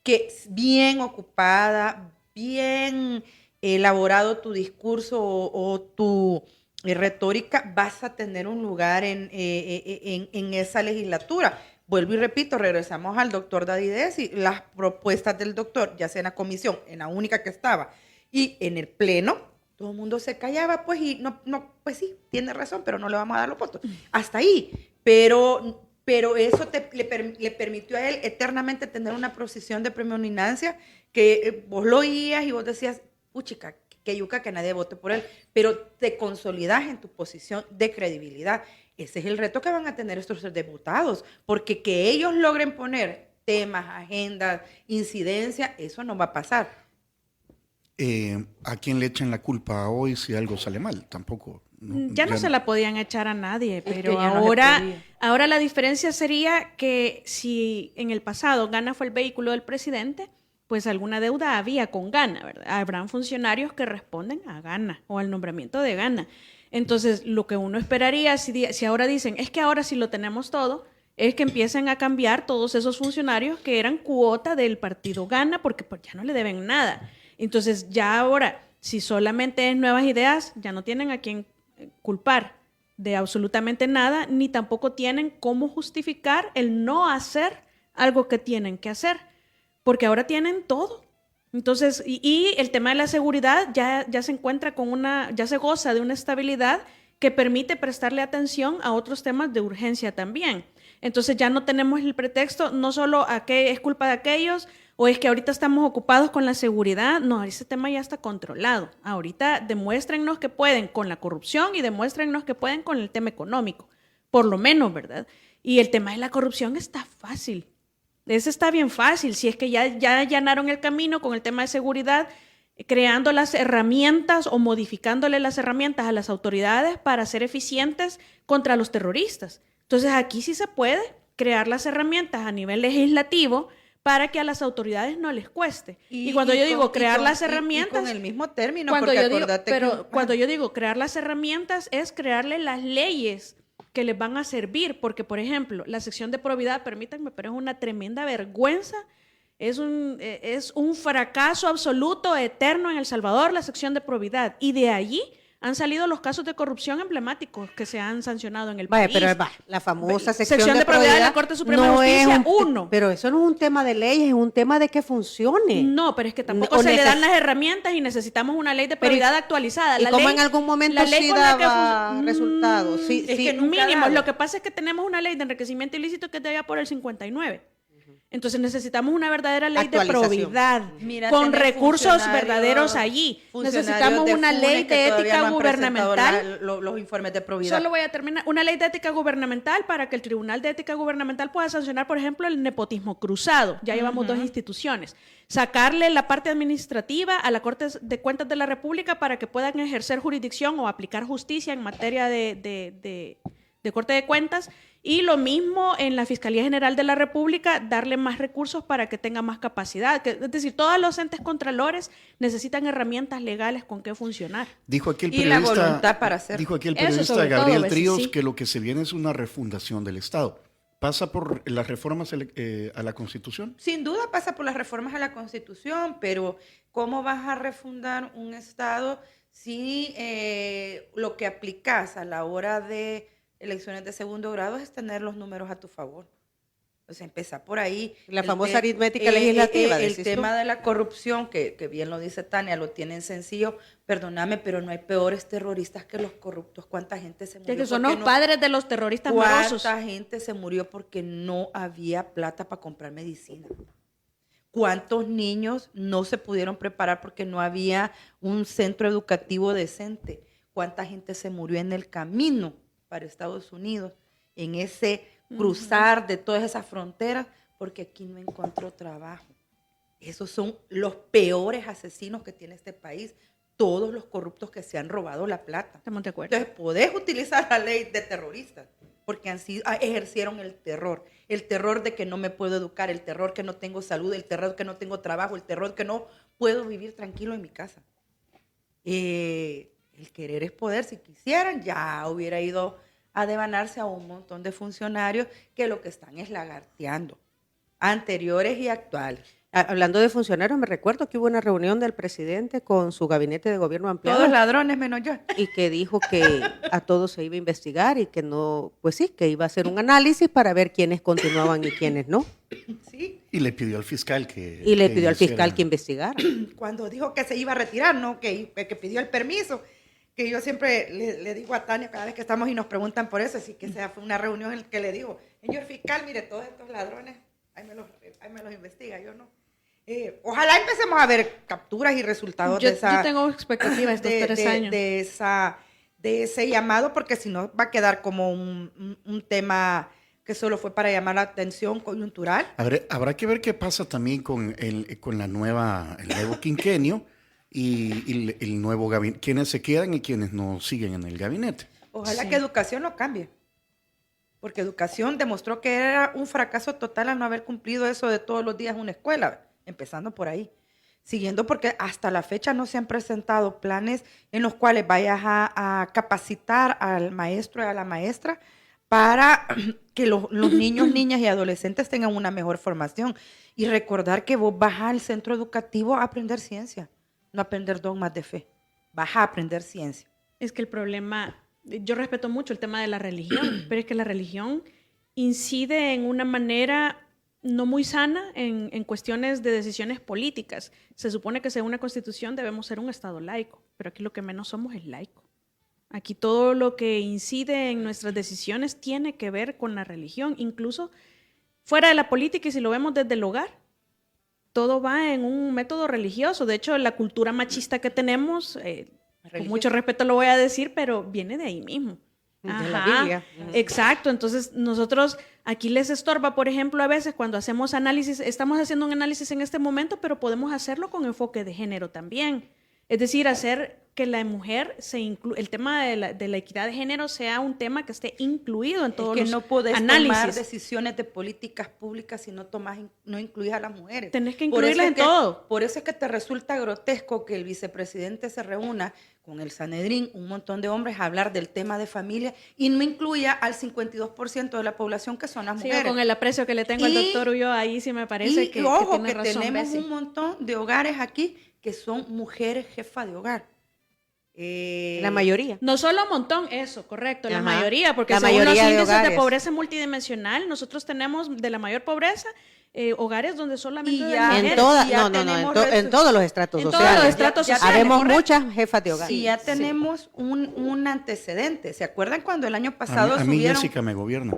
que bien ocupada, bien elaborado tu discurso o tu retórica, vas a tener un lugar en esa legislatura. Vuelvo y repito, regresamos al doctor Daddy Desi, las propuestas del doctor, ya sea en la comisión, en la única que estaba, y en el pleno, todo el mundo se callaba, pues, y pues sí, tiene razón, pero no le vamos a dar los votos. Hasta ahí. Pero eso le permitió a él eternamente tener una posición de preeminancia que vos lo oías y vos decías, puchica, que yuca que nadie vote por él, pero te consolidas en tu posición de credibilidad. Ese es el reto que van a tener estos diputados, porque que ellos logren poner temas, agendas, incidencia, eso no va a pasar. ¿A quién le echan la culpa hoy si algo sale mal? Tampoco. Ya no se la podían echar a nadie, pero ahora la diferencia sería que si en el pasado Gana fue el vehículo del presidente, pues alguna deuda había con Gana, ¿verdad? Habrán funcionarios que responden a Gana o al nombramiento de Gana. Entonces, lo que uno esperaría, si ahora dicen, es que ahora sí lo tenemos todo, es que empiecen a cambiar todos esos funcionarios que eran cuota del partido Gana, porque pues ya no le deben nada. Entonces, ya ahora, si solamente es nuevas ideas, ya no tienen a quién culpar de absolutamente nada, ni tampoco tienen cómo justificar el no hacer algo que tienen que hacer, porque ahora tienen todo. Entonces, y el tema de la seguridad ya se encuentra ya se goza de una estabilidad que permite prestarle atención a otros temas de urgencia también. Entonces ya no tenemos el pretexto, no solo a qué es culpa de aquellos, o es que ahorita estamos ocupados con la seguridad. No, ese tema ya está controlado. Ahorita demuéstrennos que pueden con la corrupción y demuéstrennos que pueden con el tema económico, por lo menos, ¿verdad? Y el tema de la corrupción está fácil. Ese está bien fácil, si es que ya allanaron el camino con el tema de seguridad, creando las herramientas o modificándole las herramientas a las autoridades para ser eficientes contra los terroristas. Entonces aquí sí se puede crear las herramientas a nivel legislativo para que a las autoridades no les cueste. Y cuando yo digo crear las herramientas... con el mismo término, cuando yo digo crear las herramientas es crearle las leyes que les van a servir, porque, por ejemplo, la sección de probidad, permítanme, pero es una tremenda vergüenza, es un fracaso absoluto, eterno en El Salvador, la sección de probidad, y de allí han salido los casos de corrupción emblemáticos que se han sancionado en el país. Pero la famosa sección de probidad de la Corte Suprema de Justicia, Pero eso no es un tema de leyes, es un tema de que funcione. No, pero es que tampoco se le dan las herramientas y necesitamos una ley de probidad actualizada. ¿Y cómo en algún momento sí daba resultados? Sí, es que mínimo. Lo que pasa es que tenemos una ley de enriquecimiento ilícito que es de allá por el 59. Entonces necesitamos una verdadera ley de Actualización. probidad, Mira, con tenés recursos verdaderos allí. funcionarios Necesitamos de una FUNE ley que de todavía ética no han presentado gubernamental. los informes de probidad. Solo voy a terminar. Una ley de ética gubernamental para que el Tribunal de Ética Gubernamental pueda sancionar, por ejemplo, el nepotismo cruzado. Ya llevamos 2 instituciones. Sacarle la parte administrativa a la Corte de Cuentas de la República para que puedan ejercer jurisdicción o aplicar justicia en materia de Corte de Cuentas. Y lo mismo en la Fiscalía General de la República, darle más recursos para que tenga más capacidad. Es decir, todos los entes contralores necesitan herramientas legales con que funcionar. Dijo aquí el Y la periodista, voluntad para hacerlo. dijo aquí el Eso periodista sobre todo, Gabriel a veces Tríos sí. que lo que se viene es una refundación del Estado. ¿Pasa por las reformas a la Constitución? Sin duda pasa por las reformas a la Constitución, pero ¿cómo vas a refundar un Estado si lo que aplicas a la hora de elecciones de segundo grado es tener los números a tu favor? O sea, empezar por ahí. La famosa aritmética legislativa, El decís tema tú. de la corrupción, que bien lo dice Tania, lo tienen sencillo. Perdóname, pero no hay peores terroristas que los corruptos. ¿Cuánta gente se murió? Que son porque los padres de los terroristas morosos. ¿Cuánta gente se murió porque no había plata para comprar medicina? ¿Cuántos niños no se pudieron preparar porque no había un centro educativo decente? ¿Cuánta gente se murió en el camino para Estados Unidos, en ese cruzar de todas esas fronteras, porque aquí no encontró trabajo? Esos son los peores asesinos que tiene este país, todos los corruptos que se han robado la plata. Estamos de acuerdo. Entonces, podés utilizar la ley de terroristas, porque ejercieron el terror de que no me puedo educar, el terror que no tengo salud, el terror que no tengo trabajo, el terror que no puedo vivir tranquilo en mi casa. El querer es poder. Si quisieran, ya hubiera ido a devanarse a un montón de funcionarios que lo que están es lagarteando, anteriores y actuales. Hablando de funcionarios, me recuerdo que hubo una reunión del presidente con su gabinete de gobierno ampliado. Todos ladrones menos yo. Y que dijo que a todos se iba a investigar y que no, pues sí, que iba a hacer un análisis para ver quiénes continuaban y quiénes no. Sí, Y le pidió al fiscal que... Y le que pidió al fiscal hiciera- que investigara. cuando dijo que se iba a retirar, ¿no? Que pidió el permiso, que yo siempre le digo a Tania cada vez que estamos y nos preguntan por eso, así que esa fue una reunión en la que le digo, señor fiscal, mire, todos estos ladrones, ahí me los investiga, yo no. Ojalá empecemos a ver capturas y resultados Yo de esa... yo tengo expectativas estos 3 años. De ese llamado, porque si no va a quedar como un tema que solo fue para llamar la atención coyuntural. Habrá que ver qué pasa también con el nuevo quinquenio y el nuevo gabinete, quienes se quedan y quienes no siguen en el gabinete. Ojalá Sí. que educación lo cambie, porque educación demostró que era un fracaso total al no haber cumplido eso de todos los días una escuela, empezando por ahí. Siguiendo, porque hasta la fecha no se han presentado planes en los cuales vayas a capacitar al maestro y a la maestra para que los niños, niñas y adolescentes tengan una mejor formación. Y recordar que vos vas al centro educativo a aprender ciencia, no a aprender dogmas de fe. Vas a aprender ciencia. Es que el problema, yo respeto mucho el tema de la religión, pero es que la religión incide en una manera no muy sana en cuestiones de decisiones políticas. Se supone que según una constitución debemos ser un Estado laico, pero aquí lo que menos somos es laico. Aquí todo lo que incide en nuestras decisiones tiene que ver con la religión, incluso fuera de la política, y si lo vemos desde el hogar, todo va en un método religioso. De hecho, la cultura machista que tenemos, con mucho respeto lo voy a decir, pero viene de ahí mismo. De la Biblia. Exacto, entonces nosotros aquí les estorba, por ejemplo, a veces cuando hacemos análisis, estamos haciendo un análisis en este momento, pero podemos hacerlo con enfoque de género también. Es decir, hacer que la mujer el tema de la equidad de género sea un tema que esté incluido en todos Es que los no podés análisis. tomar decisiones de políticas públicas si no incluyes a las mujeres. Tenés que Por eso incluirlas es en que- todo. Por eso es que te resulta grotesco que el vicepresidente se reúna con el Sanedrín, un montón de hombres, a hablar del tema de familia y no incluya al 52% de la población que son las Sigo mujeres. con el aprecio que le tengo al doctor Ulloa, ahí sí me parece que ojo, tiene que razón tenemos Bessie. un montón de hogares aquí que son mujeres jefas de hogar. La mayoría. No solo un montón, eso, correcto, la Ajá. mayoría, porque La según los mayoría de índices de hogares. pobreza multidimensional, nosotros tenemos de la mayor pobreza hogares donde solamente Y de ya- mujeres. En todas, ya en tenemos todos los estratos En todos sociales. los estratos Ya- ya sociales. Habemos correcto. muchas jefas de hogar. Sí, ya tenemos un antecedente. ¿Se acuerdan cuando el año pasado A mí subieron? Jessica me gobierna.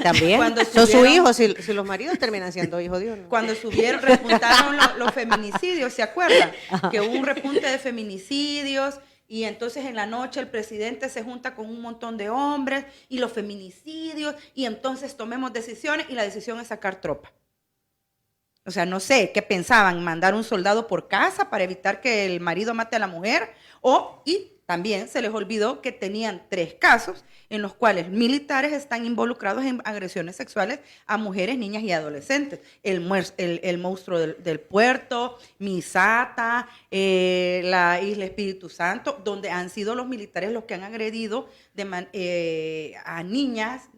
También. Cuando Son sus subieron- hijos, si los maridos terminan siendo hijos de uno. Cuando subieron, repuntaron los feminicidios, ¿se acuerdan? Que hubo un repunte de feminicidios y entonces en la noche el presidente se junta con un montón de hombres y los feminicidios y entonces tomemos decisiones y la decisión es sacar tropa. O sea, no sé, ¿qué pensaban? ¿Mandar un soldado por casa para evitar que el marido mate a la mujer? Y también se les olvidó que tenían 3 casos en los cuales militares están involucrados en agresiones sexuales a mujeres, niñas y adolescentes. El monstruo del puerto, Misata, la Isla Espíritu Santo, donde han sido los militares los que han agredido a niñas,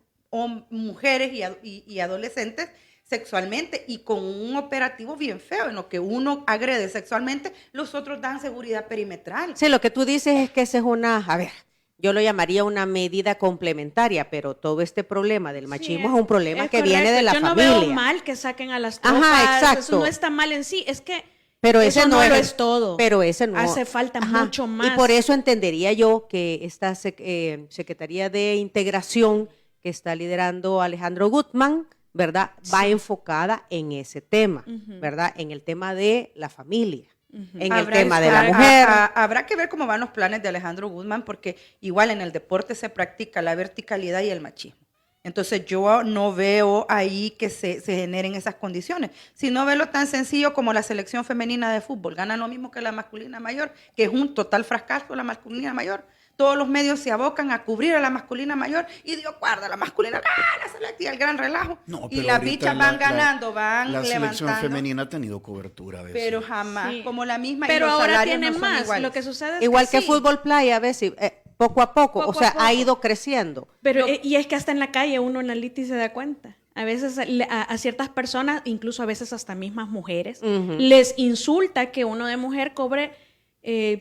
mujeres y adolescentes sexualmente y con un operativo bien feo en lo que uno agrede sexualmente, los otros dan seguridad perimetral. Sí, lo que tú dices es que esa es a ver, yo lo llamaría una medida complementaria, pero todo este problema del machismo es un problema que viene de la Yo familia. no veo mal que saquen a las tropas. Ajá, exacto. Eso no está mal en sí, es que Pero eso ese no lo es es todo. Pero ese no. Hace falta mucho más. Y por eso entendería yo que esta Secretaría de Integración que está liderando Alejandro Guzmán, ¿verdad? Va enfocada en ese tema, ¿verdad? En el tema de la familia, en el tema de la mujer. Habrá que ver cómo van los planes de Alejandro Guzmán, porque igual en el deporte se practica la verticalidad y el machismo. Entonces yo no veo ahí que se generen esas condiciones. Si no veo tan sencillo como la selección femenina de fútbol, ganan lo mismo que la masculina mayor, que es un total fracaso la masculina mayor. Todos los medios se abocan a cubrir a la masculina mayor y Dios guarda, la masculina gana, selectiva, el gran relajo. No, y pero las ahorita bichas van ganando, van la levantando. selección femenina ha tenido cobertura a veces. Pero jamás, Sí. como la misma. Pero y los ahora salarios tienen no son más. iguales. Lo que sucede es Igual que sí. fútbol playa, a veces, poco a poco, Poco o sea, a poco. ha ido creciendo. Pero, y es que hasta en la calle uno analita y se da cuenta. A veces a ciertas personas, incluso a veces hasta mismas mujeres, les insulta que uno de mujer cobre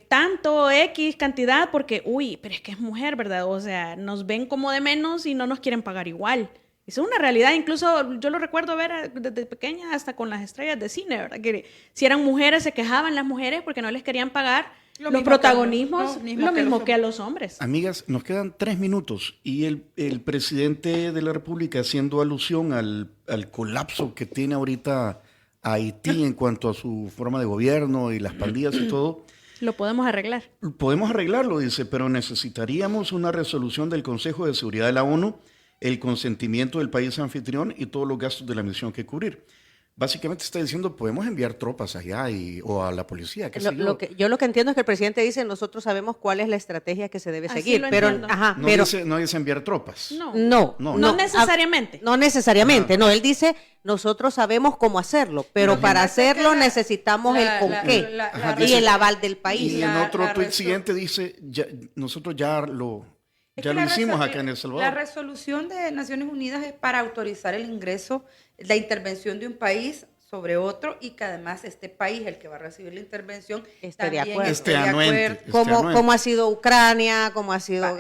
tanto X cantidad porque, pero es que es mujer, ¿verdad? O sea, nos ven como de menos y no nos quieren pagar igual. Eso es una realidad. Incluso yo lo recuerdo ver desde pequeña hasta con las estrellas de cine, ¿verdad? Que si eran mujeres se quejaban las mujeres porque no les querían pagar Lo los mismo protagonismos, que lo mismo que a los hombres. Amigas, nos quedan 3 minutos y el presidente de la República, haciendo alusión al colapso que tiene ahorita Haití en cuanto a su forma de gobierno y las pandillas y todo, Lo podemos arreglar. podemos arreglarlo, dice, pero necesitaríamos una resolución del Consejo de Seguridad de la ONU, el consentimiento del país anfitrión y todos los gastos de la misión que cubrir. Básicamente está diciendo, podemos enviar tropas allá o a la policía, qué sé yo. Yo lo que entiendo es que el presidente dice, nosotros sabemos cuál es la estrategia que se debe Así seguir, lo pero, entiendo. No dice enviar tropas. No. No necesariamente. No necesariamente, no, él dice, nosotros sabemos cómo hacerlo, pero para hacerlo necesitamos el con qué y el aval del país. Y en otro tuit resolución siguiente dice, nosotros ya lo hicimos acá en El Salvador. La resolución de Naciones Unidas es para autorizar el ingreso, la intervención de un país sobre otro y que además este país, el que va a recibir la intervención, Esté de también acuerdo. esté de acuerdo. Como ha sido Ucrania, como ha sido...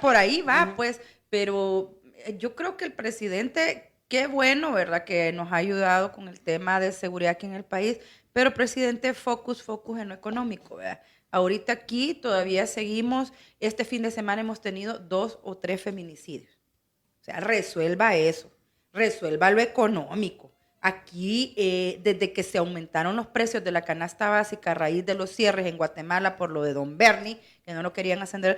Por ahí va, pues, pero yo creo que el presidente, qué bueno, ¿verdad?, que nos ha ayudado con el tema de seguridad aquí en el país, pero presidente, focus en lo económico, ¿verdad? Ahorita aquí todavía seguimos, este fin de semana hemos tenido 2 o 3 feminicidios. O sea, resuelva eso, resuelva lo económico. Aquí, desde que se aumentaron los precios de la canasta básica a raíz de los cierres en Guatemala por lo de Don Bernie, que no lo querían ascender,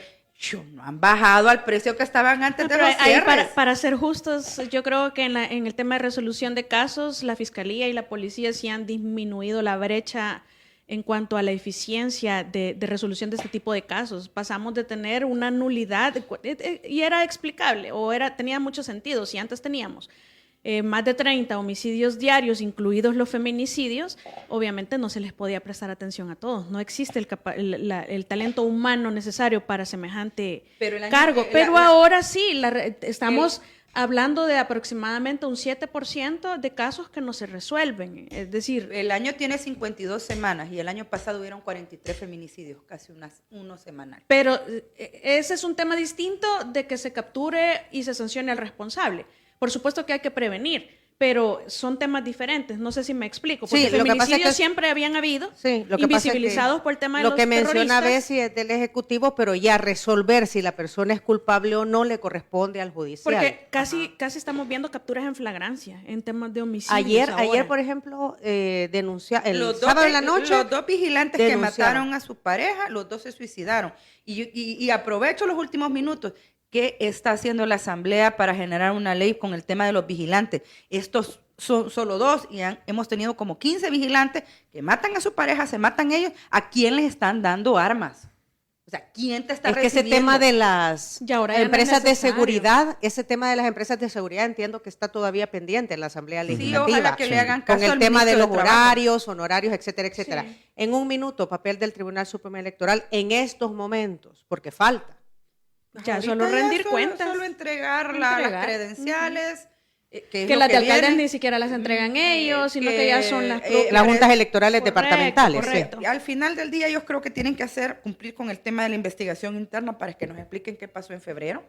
no han bajado al precio que estaban antes de Pero los ahí cierres. para ser justos, yo creo que en el tema de resolución de casos, la Fiscalía y la Policía sí han disminuido la brecha en cuanto a la eficiencia de resolución de este tipo de casos. Pasamos de tener una nulidad, y era explicable, tenía mucho sentido. Si antes teníamos más de 30 homicidios diarios, incluidos los feminicidios, obviamente no se les podía prestar atención a todos. No existe el talento humano necesario para semejante Pero el año cargo. que- Pero ahora sí, estamos hablando de aproximadamente un 7% de casos que no se resuelven. Es decir, el año tiene 52 semanas y el año pasado hubieron 43 feminicidios, casi uno semanal. Pero ese es un tema distinto de que se capture y se sancione al responsable. Por supuesto que hay que prevenir, pero son temas diferentes. No sé si me explico, porque feminicidios siempre habían habido, invisibilizados por el tema de los terroristas. Lo que menciona Bessie es del Ejecutivo, pero ya resolver si la persona es culpable o no le corresponde al judicial. Porque casi estamos viendo capturas en flagrancia en temas de homicidios. Ayer por ejemplo, denunciaron el sábado en la noche. Los dos vigilantes que mataron a su pareja, los dos se suicidaron. Y aprovecho los últimos minutos. ¿Qué está haciendo la Asamblea para generar una ley con el tema de los vigilantes? Estos son solo 2 y hemos tenido como 15 vigilantes que matan a su pareja, se matan ellos. ¿A quién les están dando armas? O sea, ¿quién te está recibiendo? Es que ese tema de las empresas de seguridad, entiendo que está todavía pendiente en la Asamblea Legislativa. Sí, ojalá que le hagan caso con el tema de los horarios, honorarios, etcétera, etcétera. Sí. En un minuto, papel del Tribunal Supremo Electoral en estos momentos, porque falta. Ya solo rendir cuentas. Solo entregar las credenciales. Que las de alcaldes ni siquiera las entregan ellos, sino que ya son las juntas electorales departamentales. Correcto. Sí. Al final del día yo creo que tienen que cumplir con el tema de la investigación interna para que nos expliquen qué pasó en febrero,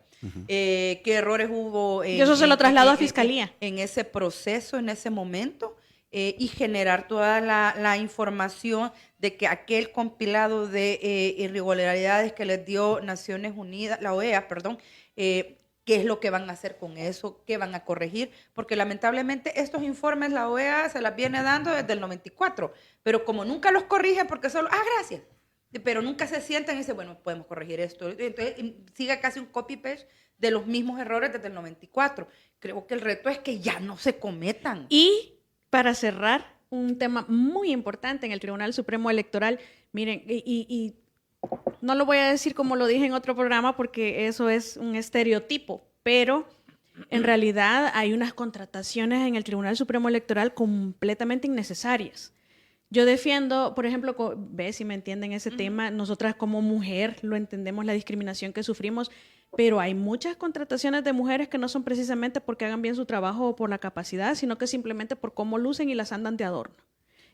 qué errores hubo. Y eso se lo traslado a Fiscalía. En ese proceso, en ese momento. Y generar toda la información de que aquel compilado de irregularidades que les dio Naciones Unidas, la OEA, qué es lo que van a hacer con eso, qué van a corregir, porque lamentablemente estos informes la OEA se las viene dando desde el 94, pero como nunca los corrige porque solo, gracias, pero nunca se sientan y dicen, bueno, podemos corregir esto. Entonces sigue casi un copy-paste de los mismos errores desde el 94. Creo que el reto es que ya no se cometan. Y para cerrar, un tema muy importante en el Tribunal Supremo Electoral, miren, y no lo voy a decir como lo dije en otro programa porque eso es un estereotipo, pero en realidad hay unas contrataciones en el Tribunal Supremo Electoral completamente innecesarias. Yo defiendo, por ejemplo, si me entienden ese tema, nosotras como mujer lo entendemos, la discriminación que sufrimos, pero hay muchas contrataciones de mujeres que no son precisamente porque hagan bien su trabajo o por la capacidad, sino que simplemente por cómo lucen y las andan de adorno.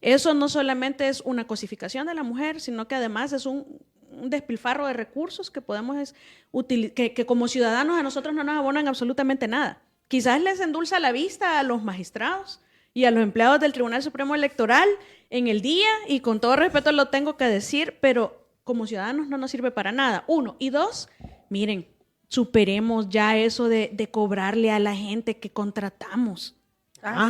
Eso no solamente es una cosificación de la mujer, sino que además es un despilfarro de recursos que podemos que como ciudadanos a nosotros no nos abonan absolutamente nada. Quizás les endulza la vista a los magistrados y a los empleados del Tribunal Supremo Electoral en el día, y con todo respeto lo tengo que decir, pero como ciudadanos no nos sirve para nada. 1. Y 2, miren, superemos ya eso de cobrarle a la gente que contratamos.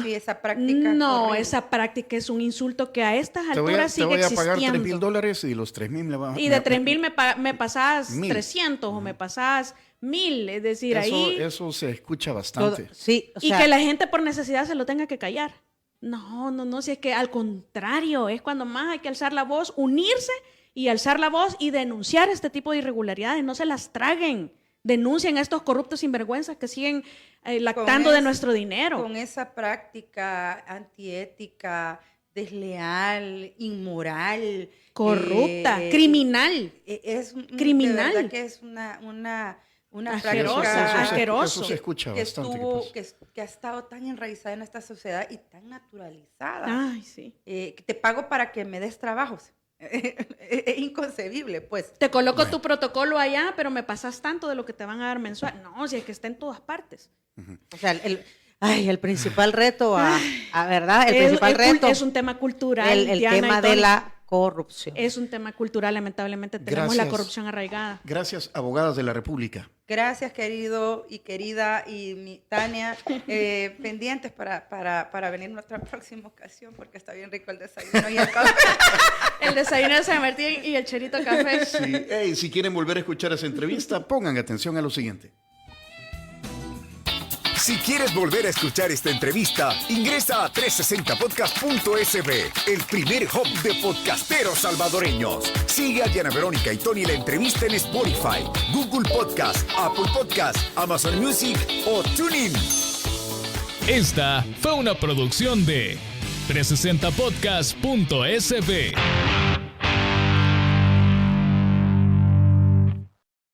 Sí, esa práctica. No, horrible. Esa práctica es un insulto que a estas alturas sigue existiendo. Te voy a pagar $3,000 y los 3,000 me van a... Y de 3,000 me pasás 300 o me pasás 1,000, es decir, Eso se escucha bastante. Sí, y que la gente por necesidad se lo tenga que callar. No, si es que al contrario, es cuando más hay que alzar la voz, unirse y alzar la voz y denunciar este tipo de irregularidades, no se las traguen. Denuncien a estos corruptos sinvergüenzas que siguen lactando de nuestro dinero. Con esa práctica antiética, desleal, inmoral. Corrupta, criminal. Criminal. De verdad que es una asquerosa, eso se escucha bastante. Que ha estado tan enraizada en esta sociedad y tan naturalizada. Ay, sí. Te pago para que me des trabajos. Es inconcebible, pues. Te coloco tu protocolo allá, pero me pasas tanto de lo que te van a dar mensual. No, si es que está en todas partes. O sea, el principal reto, ¿verdad? El principal reto es un tema cultural. El tema de la corrupción. Es un tema cultural, lamentablemente tenemos la corrupción arraigada. Gracias, abogadas de la República. Gracias, querido y querida y Tania, pendientes para venir en nuestra próxima ocasión, porque está bien rico el desayuno y el café. El desayuno de San Martín y el cherito café. Sí. Si quieren volver a escuchar esa entrevista, pongan atención a lo siguiente. Si quieres volver a escuchar esta entrevista, ingresa a 360podcast.sb, el primer hub de podcasteros salvadoreños. Sigue a Diana Verónica y Tony la entrevista en Spotify, Google Podcast, Apple Podcast, Amazon Music o TuneIn. Esta fue una producción de 360podcast.sb.